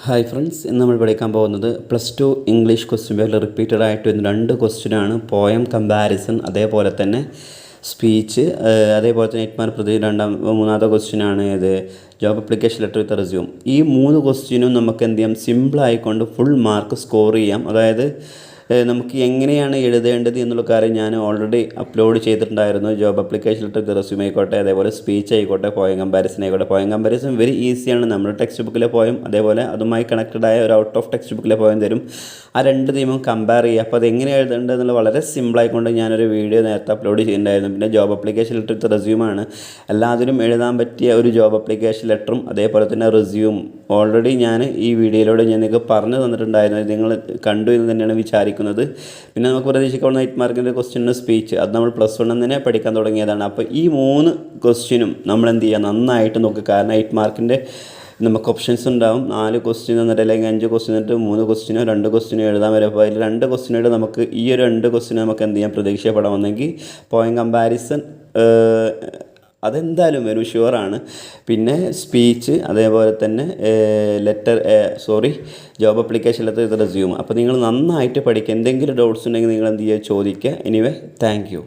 Hi friends, ഇന്ന് നമ്മൾ പഠിക്കാൻ പോകുന്നത് +2 ഇംഗ്ലീഷ് ക്വസ്റ്റ്യൻ പേപ്പറിൽ റിപ്പീറ്റഡ് ആയിട്ട് വരുന്ന 2 ക്വസ്റ്റ്യനാണ്. പോയം കമ്പാരിസൺ, അതേപോലെ തന്നെ സ്പീച്ച്, അതേപോലെ തന്നെ 8 മാർക്ക് പ്രതി മൂന്നാമത്തെ ക്വസ്റ്റ്യനാണ് ഇത് ജോബ് അപ്ലിക്കേഷൻ ലെറ്റർ വിത്ത് റെസ്യൂം. ഈ 3 ക്വസ്റ്റ്യനും നമുക്ക് എന്ത് ചെയ്യാം, സിമ്പിളായിക്കൊണ്ട് ഫുൾ മാർക്ക് സ്കോർ ചെയ്യാം. അതായത് നമുക്ക് എങ്ങനെയാണ് എഴുതേണ്ടത് എന്നുള്ള കാര്യം ഞാൻ ഓൾറെഡി അപ്ലോഡ് ചെയ്തിട്ടുണ്ടായിരുന്നു. ജോബ് അപ്ലിക്കേഷൻ ലെറ്റർ വിത്ത് റെസ്യൂം ആയിക്കോട്ടെ, അതേപോലെ സ്പീച്ച് ആയിക്കോട്ടെ, പോയം കമ്പാരിസൺ ആയിക്കോട്ടെ. പോയം കമ്പാരിസൺ വെരി ഈസിയാണ്. നമ്മുടെ ടെക്സ്റ്റ് ബുക്കിലെ പോയം, അതേപോലെ അതുമായി കണക്റ്റഡായ ഒരു ഔട്ട് ഓഫ് ടെക്സ്റ്റ് ബുക്കിലെ പോയം തരും. ആ 2 തീമും കമ്പയർ ചെയ്യുക. അപ്പോൾ അതെങ്ങനെ എഴുതേണ്ടത് എന്നുള്ളത് വളരെ സിമ്പിളായിക്കൊണ്ട് ഞാനൊരു വീഡിയോ നേരത്തെ അപ്ലോഡ് ചെയ്തിട്ടുണ്ടായിരുന്നു. പിന്നെ ജോബ് അപ്ലിക്കേഷൻ ലെറ്റർ വിത്ത് റെസ്യൂമാണ് എല്ലാത്തിനും എഴുതാൻ പറ്റിയ ഒരു ജോബ് അപ്ലിക്കേഷൻ ലെറ്ററും അതേപോലെ തന്നെ റെസ്യൂം ഓൾറെഡി ഞാൻ ഈ വീഡിയോയിലൂടെ ഞാൻ നിങ്ങൾക്ക് പറഞ്ഞു തന്നിട്ടുണ്ടായിരുന്നു. നിങ്ങൾ കണ്ടു എന്ന് തന്നെയാണ് വിചാരിക്കുന്നത്. പിന്നെ നമുക്ക് പ്രതീക്ഷിക്കാവുന്ന 8 മാർക്കിൻ്റെ ക്വസ്റ്റ്യൻ സ്പീച്ച്, അത് നമ്മൾ +1 തന്നെ പഠിക്കാൻ തുടങ്ങിയതാണ്. അപ്പോൾ ഈ 3 ക്വസ്റ്റ്യനും നമ്മൾ എന്ത് ചെയ്യുക, നന്നായിട്ട് നോക്കുക. കാരണം 8 മാർക്കിൻ്റെ നമുക്ക് ഓപ്ഷൻസ് ഉണ്ടാവും. 4 ക്വസ്റ്റ്യൻ തന്നിട്ട്, അല്ലെങ്കിൽ 5 ക്വസ്റ്റ്യൻ തന്നിട്ട് 3 ക്വസ്റ്റ്യനോ 2 ക്വസ്റ്റ്യനോ എഴുതാൻ വരും. അപ്പോൾ അതിൽ 2 ക്വസ്റ്റ്യനായിട്ട് നമുക്ക് ഈ ഒരു 2 ക്വസ്റ്റ്യൻ നമുക്ക് എന്ത് ചെയ്യാം, പ്രതീക്ഷപ്പെടാമെന്നെങ്കിൽ പോയിൻ കമ്പാരിസൺ അതെന്തായാലും വരും, ഷുവറാണ്. പിന്നെ സ്പീച്ച്, അതേപോലെ തന്നെ ജോബ് അപ്ലിക്കേഷൻ ലെറ്റർ വിത്ത് റെസ്യൂം. അപ്പോൾ നിങ്ങൾ നന്നായിട്ട് പഠിക്കുക. എന്തെങ്കിലും ഡൗട്ട്സ് ഉണ്ടെങ്കിൽ നിങ്ങൾ എന്ത് ചെയ്യുക, ചോദിക്കുക. Anyway, thank you.